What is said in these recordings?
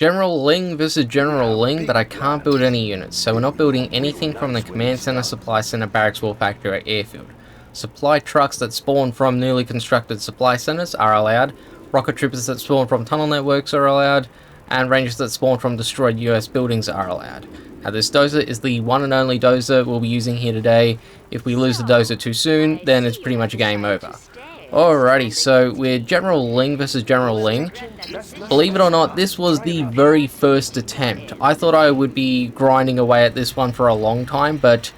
General Leang versus General Leang, but I can't build any units, so we're not building anything from the Command Center, Supply Center, Barracks, War Factory, or Airfield. Supply trucks that spawn from newly constructed supply centers are allowed, rocket troopers that spawn from tunnel networks are allowed, and rangers that spawn from destroyed US buildings are allowed. Now this dozer is the one and only dozer we'll be using here today. If we lose the dozer too soon, then it's pretty much a game over. Alrighty, so we're General Leang versus General Leang. Believe it or not, this was the very first attempt. I thought I would be grinding away at this one for a long time, but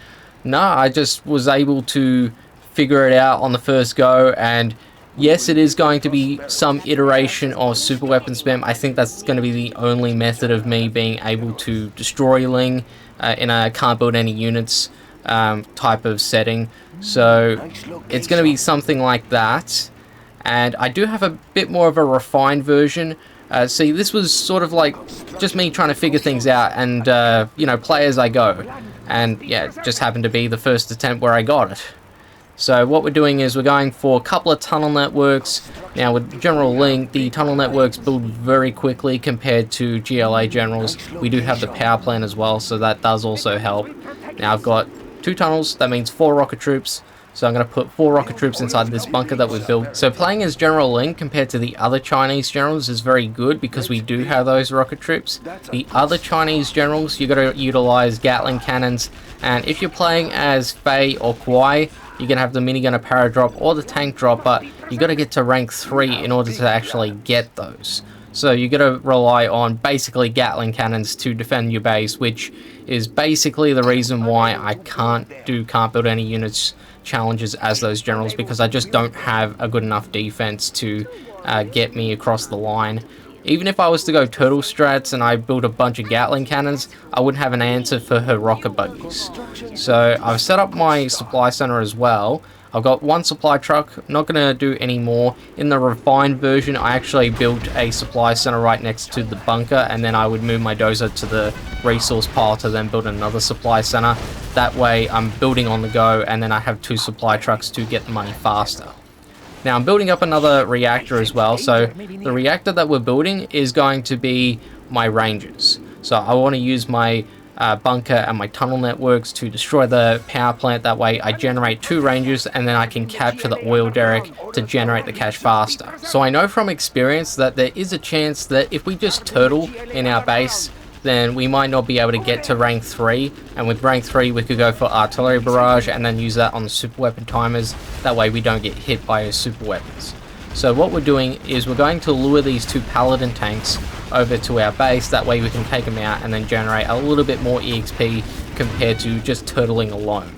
nah, I just was able to figure it out on the first go, and yes, it is going to be some iteration of super weapon spam. I think that's going to be the only method of me being able to destroy Leang in a can't build any units type of setting. So it's going to be something like that, and I do have a bit more of a refined version. See, this was sort of like just me trying to figure things out and you know, play as I go, and yeah, it just happened to be the first attempt where I got it. So what we're doing is we're going for a couple of tunnel networks. Now with General Leang, the tunnel networks build very quickly compared to GLA generals. We do have the power plant as well, so that does also help. Now I've got 2 tunnels, that means 4 rocket troops. So I'm going to put 4 rocket troops inside this bunker that we've built. So playing as General Leang compared to the other Chinese generals is very good because we do have those rocket troops. The other Chinese generals, you got to utilize Gatling cannons, and if you're playing as Fei or Kwai, you're going to have the minigun, a paradrop, or the tank drop, but you got to get to rank 3 in order to actually get those. So you got to rely on basically Gatling cannons to defend your base, which is basically the reason why I can't build any units challenges as those generals, because I just don't have a good enough defense to get me across the line. Even if I was to go turtle strats and I build a bunch of Gatling cannons, I wouldn't have an answer for her rocket buggies. So I've set up my supply center as well. I've got 1 supply truck, not going to do any more. In the refined version, I actually built a supply center right next to the bunker, and then I would move my dozer to the resource pile to then build another supply center. That way I'm building on the go, and then I have 2 supply trucks to get the money faster. Now I'm building up another reactor as well, so the reactor that we're building is going to be my rangers. So I want to use my bunker and my tunnel networks to destroy the power plant. That way I generate 2 rangers, and then I can capture the oil derrick to generate the cash faster. So I know from experience that there is a chance that if we just turtle in our base, then we might not be able to get to rank 3, and with rank 3 we could go for artillery barrage and then use that on the super weapon timers. That way we don't get hit by our super weapons. So what we're doing is we're going to lure these 2 paladin tanks over to our base. That way we can take them out and then generate a little bit more EXP compared to just turtling alone.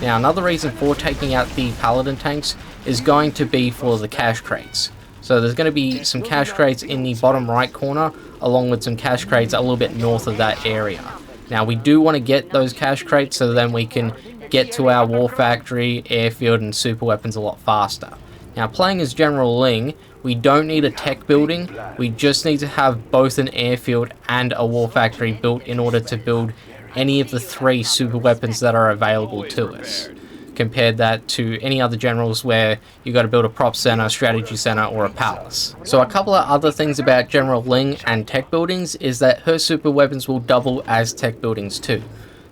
Now another reason for taking out the paladin tanks is going to be for the cash crates. So there's going to be some cash crates in the bottom right corner, along with some cash crates a little bit north of that area. Now we do want to get those cash crates so then we can get to our war factory, airfield, and super weapons a lot faster. Now playing as General Leang, we don't need a tech building, we just need to have both an airfield and a war factory built in order to build any of the 3 super weapons that are available to us. Compared that to any other generals where you got to build a prop center, strategy center, or a palace. So a couple of other things about General Leang and tech buildings is that her super weapons will double as tech buildings too.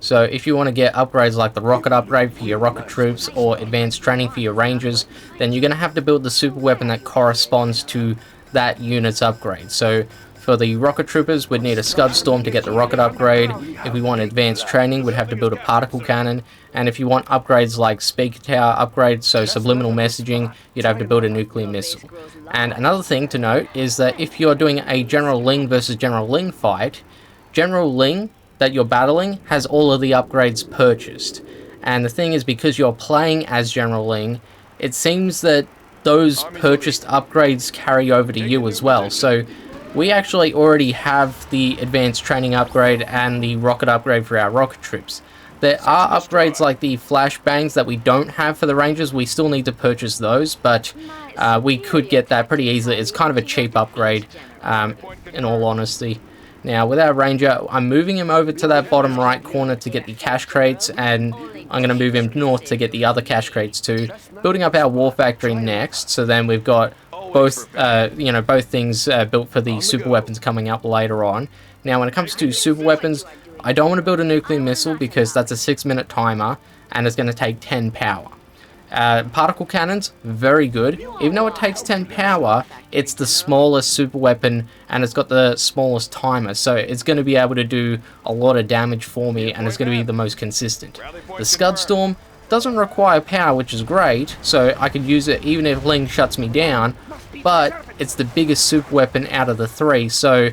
So if you want to get upgrades like the rocket upgrade for your rocket troops or advanced training for your rangers, then you're going to have to build the super weapon that corresponds to that unit's upgrade. So for the rocket troopers, we'd need a Scud Storm to get the rocket upgrade. If we want advanced training, we'd have to build a particle cannon. And if you want upgrades like speaker tower upgrades, so subliminal messaging, you'd have to build a nuclear missile. And another thing to note is that if you're doing a General Leang versus General Leang fight, General Leang that you're battling has all of the upgrades purchased. And the thing is, because you're playing as General Leang, it seems that those purchased upgrades carry over to you as well. So we actually already have the advanced training upgrade and the rocket upgrade for our rocket troops. There are upgrades like the flashbangs that we don't have for the rangers. We still need to purchase those, but we could get that pretty easily. It's kind of a cheap upgrade, in all honesty. Now with our ranger, I'm moving him over to that bottom right corner to get the cash crates, and I'm going to move him north to get the other cash crates too. Building up our war factory next, so then we've got both, both things built for the super weapons coming up later on. Now, when it comes to super weapons, I don't want to build a nuclear missile because that's a 6-minute timer and it's going to take 10 power. Particle cannons, very good. Even though it takes 10 power, it's the smallest super weapon and it's got the smallest timer, so it's going to be able to do a lot of damage for me and it's going to be the most consistent. The Scud Storm doesn't require power, which is great, so I could use it even if Leang shuts me down, but it's the biggest super weapon out of the 3, so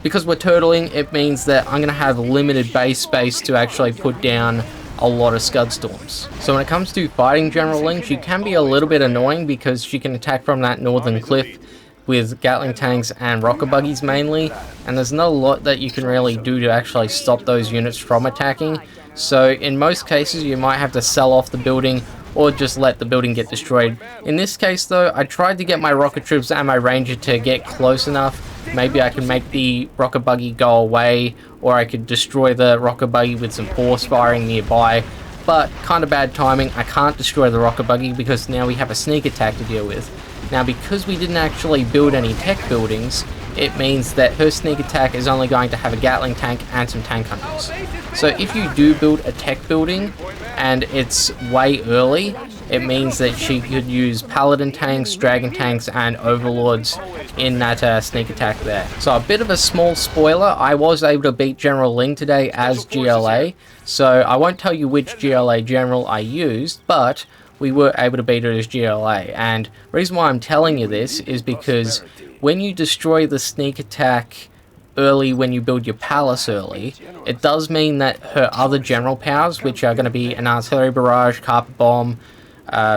because we're turtling, it means that I'm going to have limited base space to actually put down a lot of Scud Storms. So when it comes to fighting General Leang, she can be a little bit annoying because she can attack from that northern cliff with Gatling tanks and rocket buggies mainly, and there's not a lot that you can really do to actually stop those units from attacking. So in most cases you might have to sell off the building or just let the building get destroyed. In this case though, I tried to get my rocket troops and my ranger to get close enough. Maybe I can make the rocket buggy go away, or I could destroy the rocket buggy with some force firing nearby, but kind of bad timing. I can't destroy the rocket buggy because now we have a sneak attack to deal with. Now, because we didn't actually build any tech buildings, it means that her sneak attack is only going to have a Gatling tank and some tank hunters. So if you do build a tech building and it's way early, it means that she could use Paladin tanks, Dragon tanks, and Overlords in that sneak attack there. So a bit of a small spoiler, I was able to beat General Leang today as GLA, so I won't tell you which GLA general I used, but we were able to beat her as GLA, and the reason why I'm telling you this is because when you destroy the sneak attack early when you build your palace early, it does mean that her other general powers, which are going to be an artillery barrage, carpet bomb,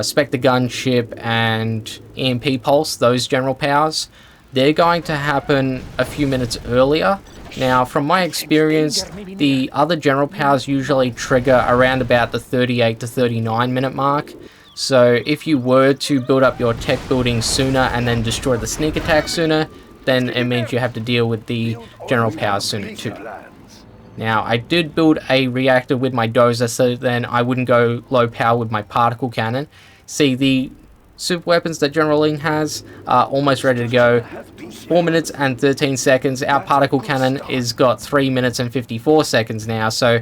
Spectre gunship, and EMP pulse, those general powers, they're going to happen a few minutes earlier. Now, from my experience, the other general powers usually trigger around about the 38 to 39 minute mark. So if you were to build up your tech building sooner and then destroy the sneak attack sooner, then it means you have to deal with the general powers sooner too. Now, I did build a reactor with my dozer, so then I wouldn't go low power with my particle cannon. See, the super weapons that General Leang has are almost ready to go. 4 minutes and 13 seconds. Our particle cannon is got 3 minutes and 54 seconds now, so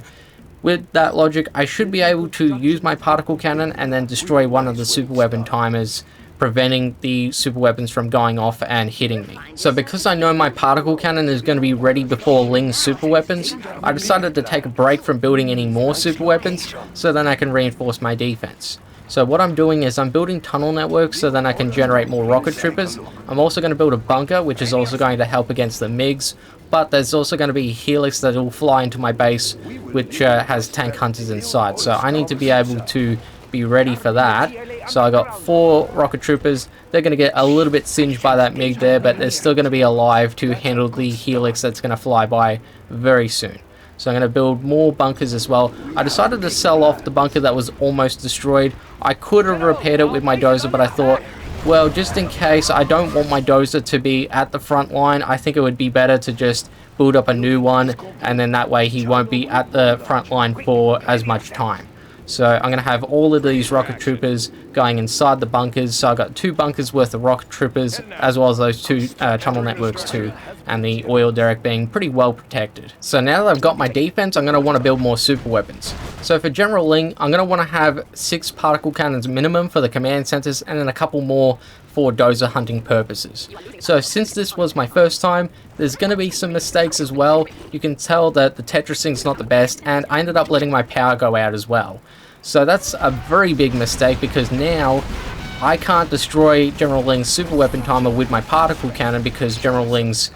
with that logic, I should be able to use my particle cannon and then destroy one of the super weapon timers, preventing the super weapons from going off and hitting me. So because I know my particle cannon is going to be ready before Leang's super weapons, I decided to take a break from building any more super weapons so then I can reinforce my defense. So what I'm doing is I'm building tunnel networks so then I can generate more rocket troopers. I'm also going to build a bunker, which is also going to help against the MiGs, but there's also going to be a helix that will fly into my base, which has tank hunters inside. So I need to be able to be ready for that. So I got 4 rocket troopers. They're going to get a little bit singed by that MiG there, but they're still going to be alive to handle the helix that's going to fly by very soon. So I'm going to build more bunkers as well. I decided to sell off the bunker that was almost destroyed. I could have repaired it with my dozer, but I thought, well, just in case, I don't want my dozer to be at the front line. I think it would be better to just build up a new one, and then that way he won't be at the front line for as much time. So I'm going to have all of these rocket troopers going inside the bunkers. So I've got 2 bunkers worth of rocket troopers, as well as those 2 tunnel networks too, and the oil derrick being pretty well protected. So now that I've got my defense, I'm going to want to build more super weapons. So for General Leang, I'm going to want to have 6 particle cannons minimum for the command centers, and then a couple more for dozer hunting purposes. So since this was my first time, there's going to be some mistakes as well. You can tell that the Tetrising's not the best, and I ended up letting my power go out as well. So that's a very big mistake, because now I can't destroy General Leang's super weapon timer with my particle cannon, because General Leang's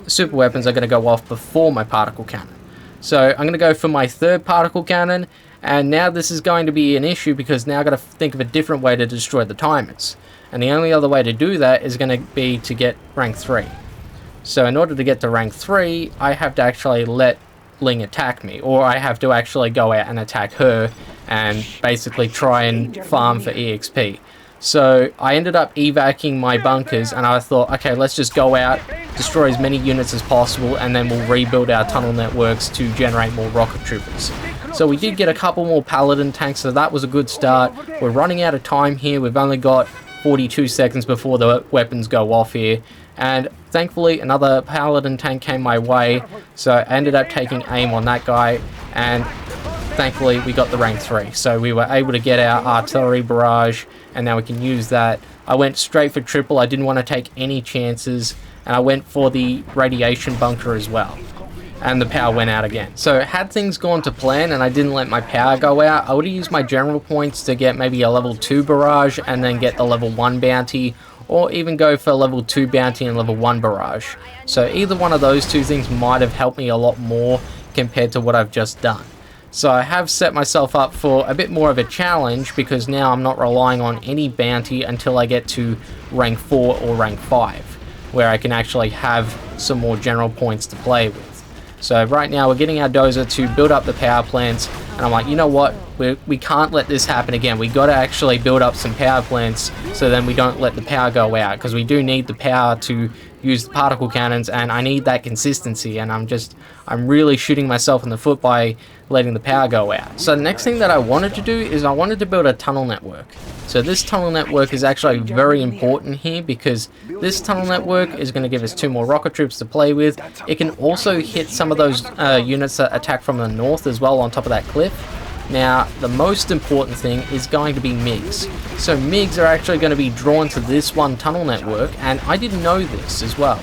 super weapons are going to go off before my particle cannon. So I'm going to go for my 3rd particle cannon, and now this is going to be an issue because now I've got to think of a different way to destroy the timers. And the only other way to do that is going to be to get rank 3. So in order to get to rank 3, I have to actually let Leang attack me, or I have to actually go out and attack her and basically try and farm for EXP. So I ended up evacuating my bunkers, and I thought, okay, let's just go out, destroy as many units as possible, and then we'll rebuild our tunnel networks to generate more rocket troopers. So we did get a couple more Paladin tanks, so that was a good start. We're running out of time here. We've only got 42 seconds before the weapons go off here. And thankfully another paladin tank came my way, so I ended up taking aim on that guy, and thankfully we got the rank 3. So we were able to get our artillery barrage, and now we can use that. I went straight for triple. I didn't want to take any chances, and I went for the radiation bunker as well. And the power went out again. So had things gone to plan and I didn't let my power go out, I would have used my general points to get maybe a level 2 barrage and then get the level 1 bounty, or even go for level 2 bounty and level 1 barrage. So either one of those two things might have helped me a lot more compared to what I've just done. So I have set myself up for a bit more of a challenge, because now I'm not relying on any bounty until I get to rank 4 or rank 5, where I can actually have some more general points to play with. So right now we're getting our dozer to build up the power plants, and I'm like, you know what, we can't let this happen again. We got to actually build up some power plants so then we don't let the power go out, because we do need the power to use the particle cannons, and I need that consistency, and I'm really shooting myself in the foot by letting the power go out. So the next thing that I wanted to do is I wanted to build a tunnel network. So this tunnel network is actually very important here, because this tunnel network is going to give us 2 more rocket troops to play with. It can also hit some of those units that attack from the north as well on top of that cliff. Now, the most important thing is going to be MiGs. So MiGs are actually going to be drawn to this one tunnel network, and I didn't know this as well.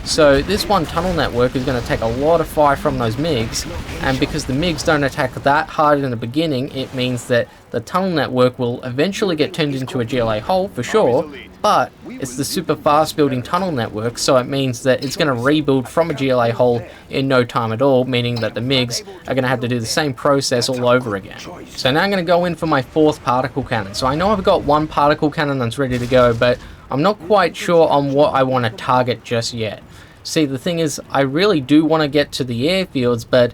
So this one tunnel network is going to take a lot of fire from those MiGs, and because the MiGs don't attack that hard in the beginning, it means that the tunnel network will eventually get turned into a GLA hull for sure, but it's the super fast building tunnel network, so it means that it's going to rebuild from a GLA hull in no time at all, meaning that the MiGs are going to have to do the same process all over again. So now I'm going to go in for my 4th particle cannon. So I know I've got 1 particle cannon that's ready to go, but I'm not quite sure on what I want to target just yet. See, the thing is, I really do want to get to the airfields, but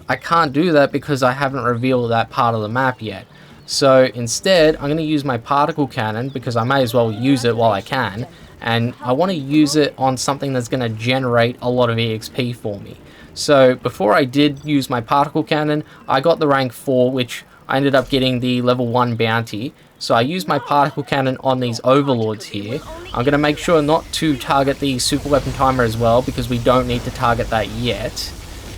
I can't do that because I haven't revealed that part of the map yet. So instead, I'm going to use my particle cannon, because I may as well use it while I can, and I want to use it on something that's going to generate a lot of EXP for me. So before I did use my particle cannon, I got the rank 4, which I ended up getting the level 1 bounty. So I used my particle cannon on these overlords here. I'm going to make sure not to target the super weapon timer as well, because we don't need to target that yet.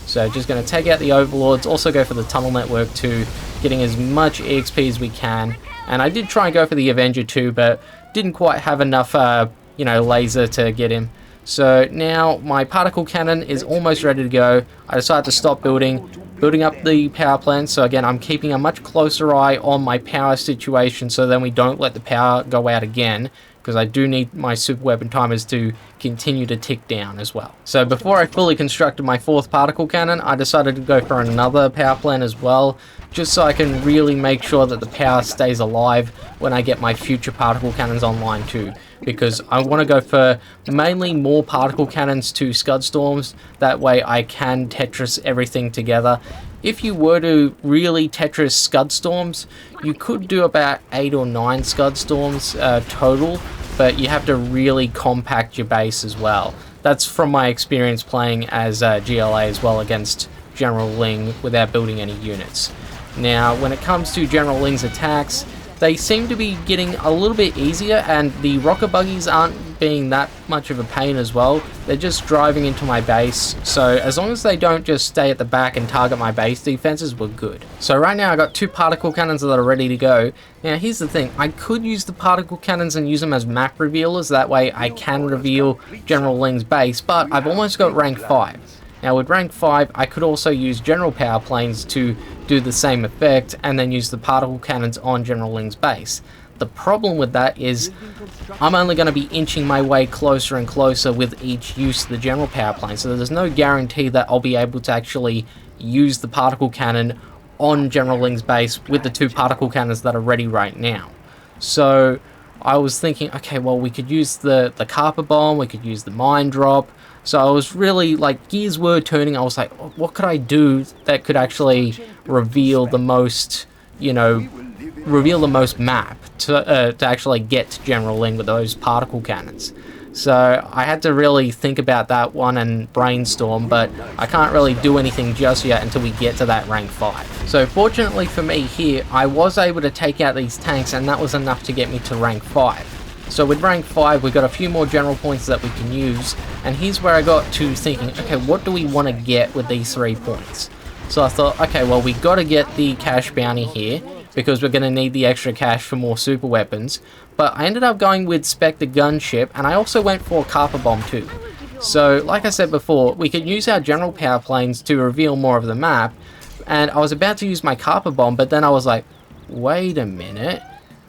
So just going to take out the overlords, also go for the tunnel network too, getting as much EXP as we can. And I did try and go for the Avenger too, but didn't quite have enough laser to get him. So now my particle cannon is almost ready to go. I decided to stop building up the power plant. So again, I'm keeping a much closer eye on my power situation, so then we don't let the power go out again, because I do need my super weapon timers to continue to tick down as well. So before I fully constructed my 4th particle cannon, I decided to go for another power plant as well, just so I can really make sure that the power stays alive when I get my future particle cannons online too, because I want to go for mainly more particle cannons to Scud Storms. That way I can Tetris everything together. If you were to really Tetris Scud Storms, you could do about 8 or 9 Scud Storms total, but you have to really compact your base as well. That's from my experience playing as GLA as well against General Leang without building any units. Now, when it comes to General Leang's attacks, they seem to be getting a little bit easier, and the rocket buggies aren't being that much of a pain as well. They're just driving into my base, so as long as they don't just stay at the back and target my base defenses, we're good. So right now I got 2 particle cannons that are ready to go. Now here's the thing, I could use the particle cannons and use them as map revealers, that way I can reveal General Leang's base, but I've almost got rank 5. Now with rank 5, I could also use general power planes to do the same effect, and then use the particle cannons on General Leang's base. The problem with that is I'm only going to be inching my way closer and closer with each use of the general power plane, so there's no guarantee that I'll be able to actually use the particle cannon on General Leang's base with the 2 particle cannons that are ready right now. So I was thinking, okay, well, we could use the carpet bomb, we could use the mine drop. So I was really, like, gears were turning. I was like, what could I do that could actually reveal the most, reveal the most map to actually get to General Leang with those particle cannons. So I had to really think about that one and brainstorm, but I can't really do anything just yet until we get to that rank 5. So fortunately for me here, I was able to take out these tanks, and that was enough to get me to rank 5. So with rank 5, we've got a few more general points that we can use, and here's where I got to thinking, okay, what do we want to get with these 3 points? So I thought, okay, well, we got to get the cash bounty here, because we're going to need the extra cash for more super weapons. But I ended up going with Spectre Gunship, and I also went for Carper Bomb too. So, like I said before, we could use our general power planes to reveal more of the map, and I was about to use my Carper Bomb, but then I was like, wait a minute,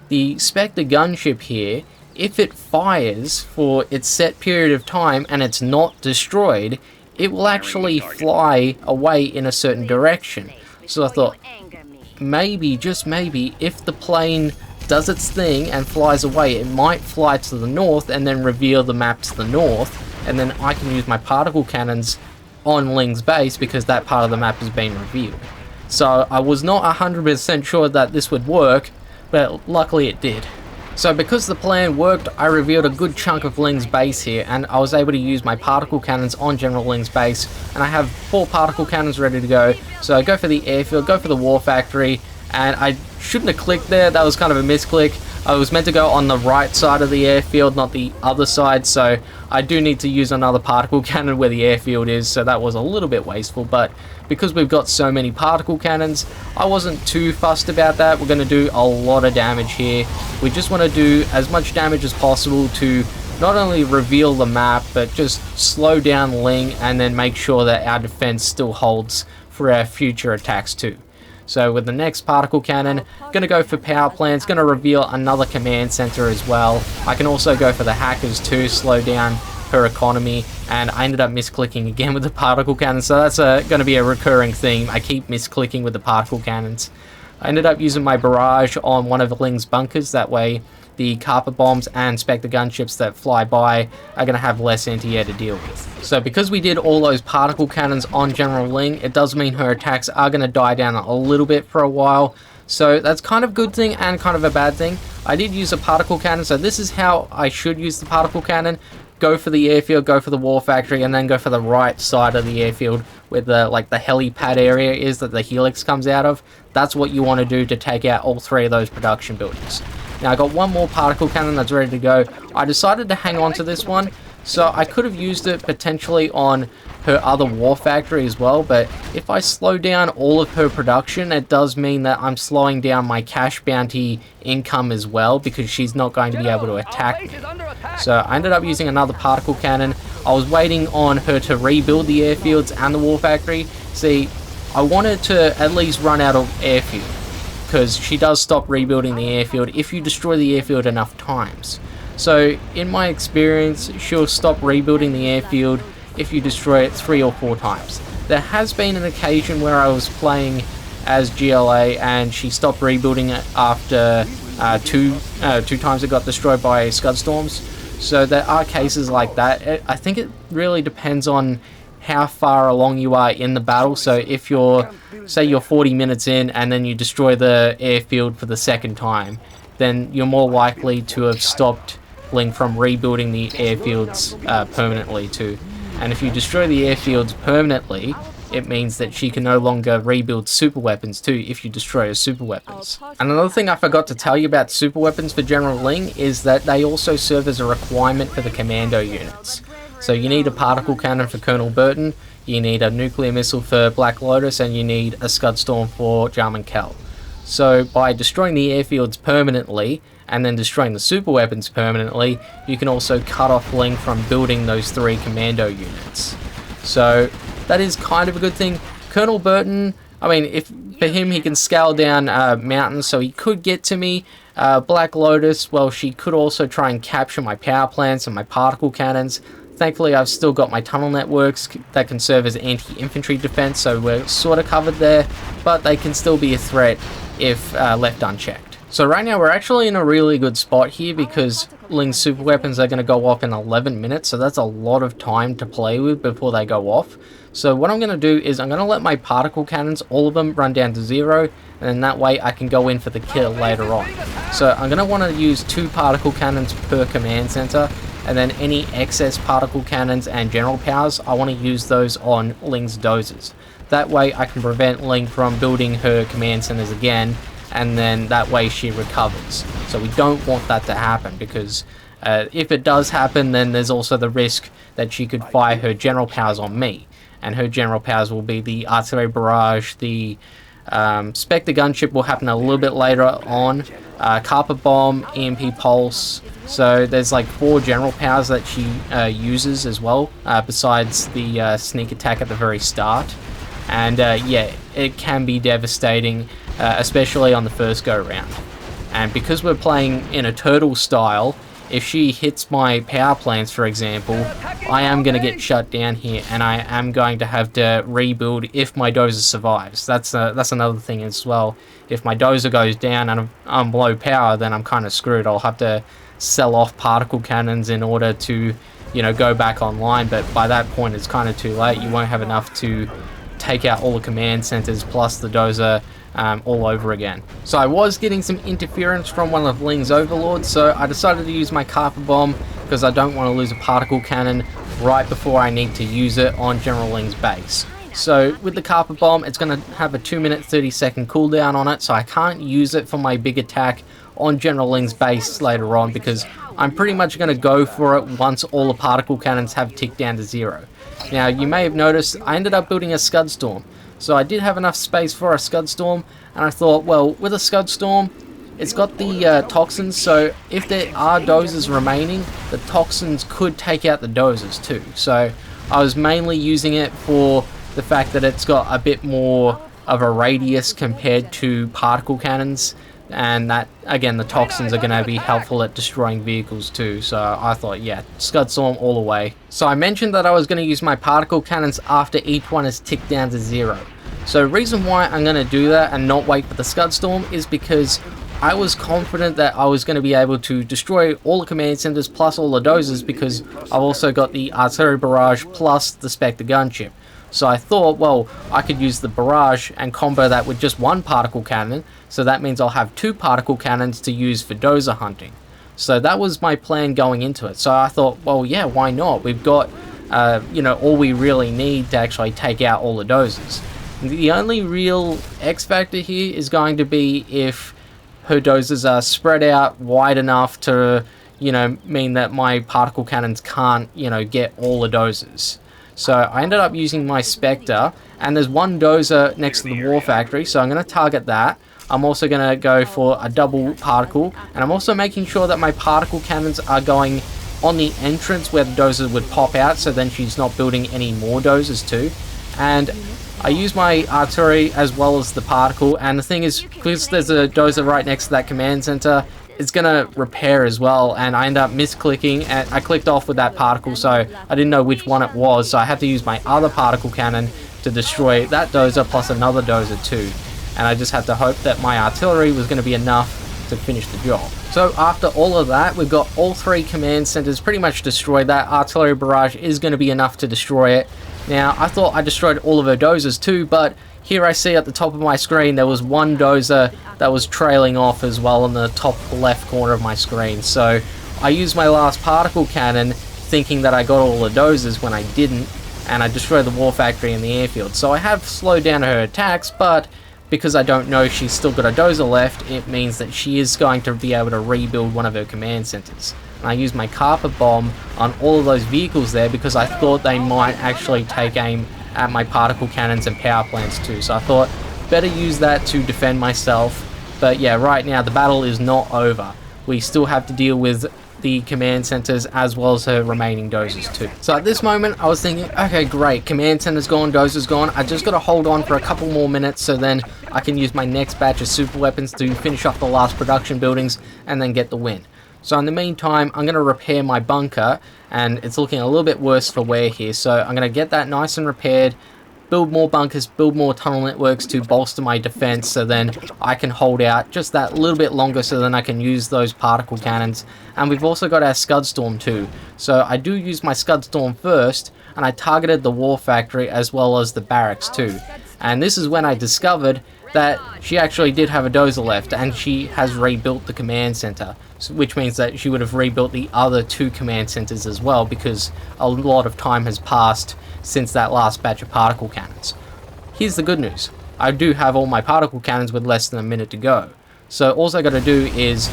the Spectre Gunship here, if it fires for its set period of time and it's not destroyed, it will actually fly away in a certain direction. So I thought, maybe, just maybe, if the plane does its thing and flies away, it might fly to the north and then reveal the map to the north, and then I can use my particle cannons on Leang's base because that part of the map has been revealed. So I was not 100% sure that this would work, but luckily it did. So because the plan worked, I revealed a good chunk of Leang's base here, and I was able to use my particle cannons on General Leang's base, and I have 4 particle cannons ready to go. So I go for the airfield, go for the war factory, and I shouldn't have clicked there, that was kind of a misclick. I was meant to go on the right side of the airfield, not the other side, so I do need to use another particle cannon where the airfield is, so that was a little bit wasteful, but because we've got so many particle cannons, I wasn't too fussed about that. We're going to do a lot of damage here. We just want to do as much damage as possible to not only reveal the map, but just slow down Leang and then make sure that our defense still holds for our future attacks too. So with the next particle cannon, going to go for power plants, going to reveal another command center as well. I can also go for the hackers too, slow down her economy, and I ended up misclicking again with the particle cannon, so that's going to be a recurring theme. I keep misclicking with the particle cannons. I ended up using my barrage on one of Leang's bunkers, that way the Carper bombs and Spectre gunships that fly by are going to have less anti-air to deal with. So because we did all those particle cannons on General Leang, it does mean her attacks are going to die down a little bit for a while. So that's kind of a good thing and kind of a bad thing. I did use a particle cannon, so this is how I should use the particle cannon. Go for the airfield, go for the war factory, and then go for the right side of the airfield where the helipad area is that the helix comes out of. That's what you want to do to take out all 3 of those production buildings. Now I got one more particle cannon that's ready to go. I decided to hang on to this one, so I could have used it potentially on her other war factory as well, but if I slow down all of her production, it does mean that I'm slowing down my cash bounty income as well, because she's not going to be able to attack me. So I ended up using another particle cannon. I was waiting on her to rebuild the airfields and the war factory. See, I wanted to at least run out of airfield, because she does stop rebuilding the airfield if you destroy the airfield enough times. So in my experience, she'll stop rebuilding the airfield if you destroy it 3 or 4 times. There has been an occasion where I was playing as GLA and she stopped rebuilding it after two times it got destroyed by Scud Storms. So there are cases like that. I think it really depends on how far along you are in the battle. So if you're, say you're 40 minutes in and then you destroy the airfield for the 2nd time, then you're more likely to have stopped Leang from rebuilding the airfields permanently too. And if you destroy the airfields permanently, it means that she can no longer rebuild super weapons too if you destroy her super weapons. And another thing I forgot to tell you about super weapons for General Leang is that they also serve as a requirement for the commando units. So you need a particle cannon for Colonel Burton, you need a nuclear missile for Black Lotus, and you need a Scud Storm for Jarman Kell. So by destroying the airfields permanently, and then destroying the super weapons permanently, you can also cut off Leang from building those 3 commando units. So that is kind of a good thing. Colonel Burton, I mean, if for him he can scale down mountains, so he could get to me. Black Lotus, well, she could also try and capture my power plants and my particle cannons. Thankfully, I've still got my tunnel networks that can serve as anti-infantry defense, so we're sort of covered there, but they can still be a threat if left unchecked. So right now we're actually in a really good spot here because Leang's super weapons are going to go off in 11 minutes, so that's a lot of time to play with before they go off. So what I'm going to do is I'm going to let my particle cannons, all of them, run down to 0, and then that way I can go in for the kill later on. So I'm going to want to use 2 particle cannons per command center, and then any excess particle cannons and general powers, I want to use those on Leang's dozers. That way I can prevent Leang from building her command centers again, and then that way she recovers. So we don't want that to happen because If it does happen, then there's also the risk that she could fire her general powers on me, and her general powers will be the artillery barrage, the Spectre gunship will happen a little bit later on, carpet bomb, EMP pulse. So there's like 4 general powers that she uses as well, besides the sneak attack at the very start. And yeah, it can be devastating, especially on the first go round. And because we're playing in a turtle style, if she hits my power plants, for example, I am going to get shut down here, and I am going to have to rebuild if my dozer survives. That's another thing as well. If my dozer goes down and I'm below power, then I'm kind of screwed. I'll have to sell off particle cannons in order to, you know, go back online. But by that point, it's kind of too late. You won't have enough to take out all the command centers plus the dozer all over again. So I was getting some interference from one of Leang's overlords, so I decided to use my carpet bomb because I don't want to lose a particle cannon right before I need to use it on General Leang's base. So with the carpet bomb, it's going to have a 2-minute 30-second cooldown on it, so I can't use it for my big attack on General Leang's base later on, because I'm pretty much going to go for it once all the particle cannons have ticked down to 0. Now, you may have noticed I ended up building a Scud Storm. So I did have enough space for a Scud Storm, and I thought, well, with a Scud Storm, it's got the toxins, so if there are dozers remaining, the toxins could take out the dozers too. So I was mainly using it for the fact that it's got a bit more of a radius compared to particle cannons, and that, again, the toxins are going to be helpful at destroying vehicles too. So I thought, yeah, Scud Storm all the way. So I mentioned that I was going to use my particle cannons after each one is ticked down to 0. So the reason why I'm going to do that and not wait for the Scud Storm is because I was confident that I was going to be able to destroy all the command centers plus all the dozers, because I've also got the artillery barrage plus the Spectre gunship. So I thought, well, I could use the barrage and combo that with just 1 particle cannon, so that means I'll have 2 particle cannons to use for dozer hunting. So that was my plan going into it. So I thought, well, yeah, why not? We've got, you know, all we really need to actually take out all the dozers. The only real X factor here is going to be if her dozers are spread out wide enough to, you know, mean that my particle cannons can't, you know, get all the dozers. So I ended up using my Spectre, and there's 1 dozer next to the war factory, so I'm going to target that. I'm also going to go for a double particle, and I'm also making sure that my particle cannons are going on the entrance where the dozer would pop out, so then she's not building any more dozers too. And I use my artillery as well as the particle, and the thing is, because there's a dozer right next to that command center, it's gonna repair as well, and I end up misclicking, and I clicked off with that particle, so I didn't know which one it was, so I had to use my other particle cannon to destroy that dozer plus another dozer too. And I just had to hope that my artillery was going to be enough to finish the job. So after all of that, we've got all 3 command centers pretty much destroyed. That artillery barrage is going to be enough to destroy it. Now, I thought I destroyed all of her dozers too, but here I see at the top of my screen there was 1 dozer that was trailing off as well in the top left corner of my screen. So I used my last particle cannon thinking that I got all the dozers when I didn't, and I destroyed the war factory and the airfield. So I have slowed down her attacks, but because I don't know she's still got a dozer left, it means that she is going to be able to rebuild one of her command centers. And I used my carpet bomb on all of those vehicles there because I thought they might actually take aim at my particle cannons and power plants too. So I thought better use that to defend myself. But yeah, right now the battle is not over. We still have to deal with the command centers as well as her remaining dozers too. So at this moment I was thinking, okay, great, command center's gone, dozer's gone, I just gotta hold on for a couple more minutes so then I can use my next batch of super weapons to finish off the last production buildings and then get the win. So in the meantime, I'm gonna repair my bunker, and it's looking a little bit worse for wear here, so I'm gonna get that nice and repaired, build more bunkers, build more tunnel networks to bolster my defense, so then I can hold out just that little bit longer, so then I can use those particle cannons. And we've also got our Scud Storm too. So I do use my Scud Storm first, and I targeted the war factory as well as the barracks too. And this is when I discovered that she actually did have a dozer left, and she has rebuilt the command center, which means that she would have rebuilt the other 2 command centers as well, because a lot of time has passed since that last batch of particle cannons. Here's the good news. I do have all my particle cannons with less than a minute to go. So all I got to do is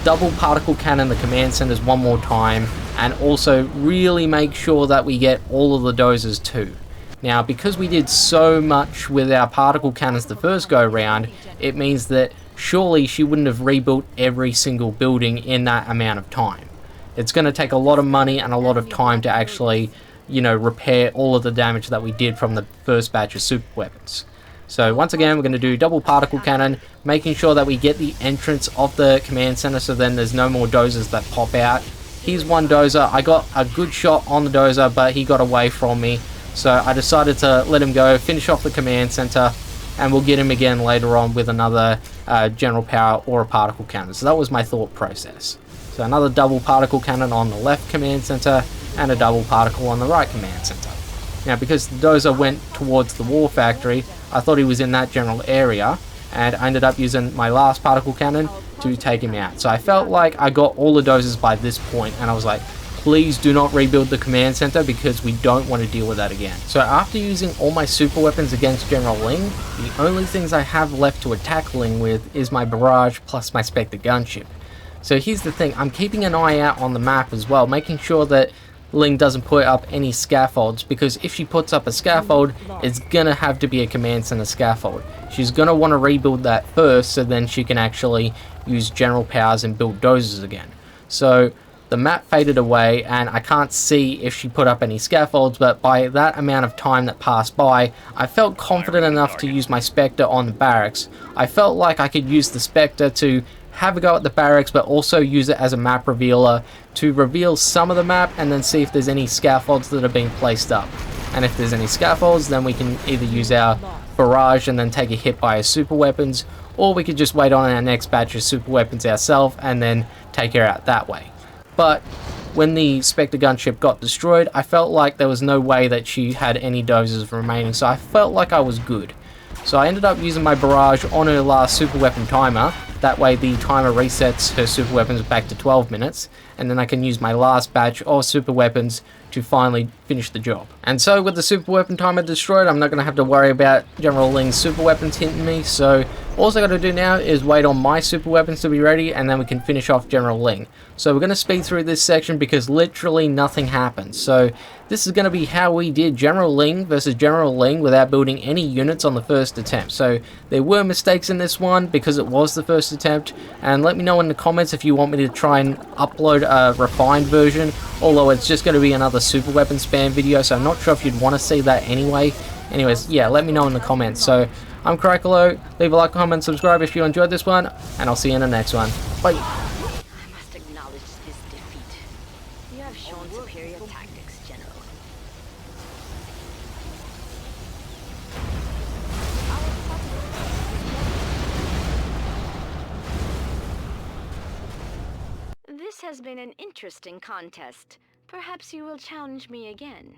double particle cannon the command centers one more time, and also really make sure that we get all of the dozers too. Now, because we did so much with our particle cannons the first go round, it means that surely she wouldn't have rebuilt every single building in that amount of time. It's going to take a lot of money and a lot of time to actually, repair all of the damage that we did from the first batch of super weapons. So once again, we're going to do double particle cannon, making sure that we get the entrance of the command center so then there's no more dozers that pop out. Here's one dozer. I got a good shot on the dozer, but he got away from me. So I decided to let him go, finish off the command center, and we'll get him again later on with another general power or a particle cannon. So that was my thought process. So another double particle cannon on the left command center, and a double particle on the right command center. Now, because the dozer went towards the war factory, I thought he was in that general area, and I ended up using my last particle cannon to take him out. So I felt like I got all the dozers by this point, and I was like, please do not rebuild the command center because we don't want to deal with that again. So after using all my super weapons against General Leang, the only things I have left to attack Leang with is my barrage plus my Spectre gunship. So here's the thing, I'm keeping an eye out on the map as well, making sure that Leang doesn't put up any scaffolds, because if she puts up a scaffold, it's gonna have to be a command center scaffold. She's gonna want to rebuild that first so then she can actually use general powers and build dozers again. So the map faded away and I can't see if she put up any scaffolds, but by that amount of time that passed by, I felt confident enough to use my Spectre on the barracks. I felt like I could use the Spectre to have a go at the barracks, but also use it as a map revealer to reveal some of the map and then see if there's any scaffolds that are being placed up. And if there's any scaffolds, then we can either use our barrage and then take a hit by our super weapons, or we could just wait on our next batch of super weapons ourselves and then take her out that way. But when the Spectre gunship got destroyed, I felt like there was no way that she had any dozers remaining, so I felt like I was good. So I ended up using my barrage on her last super weapon timer. That way the timer resets her super weapons back to 12 minutes, and then I can use my last batch of super weapons to finally finish the job. And so with the super weapon timer destroyed, I'm not going to have to worry about General Leang's super weapons hitting me. So all I got to do now is wait on my super weapons to be ready, and then we can finish off General Leang. So we're going to speed through this section because literally nothing happens. So this is going to be how we did General Leang versus General Leang without building any units on the first attempt. So there were mistakes in this one because it was the first attempt, and let me know in the comments if you want me to try and upload a refined version, although it's just going to be another super weapon spam video, so I'm not sure if you'd want to see that anyway. Anyways, yeah, let me know in the comments. So I'm Crackalo, leave a like, comment, subscribe if you enjoyed this one, and I'll see you in the next one. Bye. I must acknowledge this defeat. You have shown superior tactics, General. This has been an interesting contest. Perhaps you will challenge me again.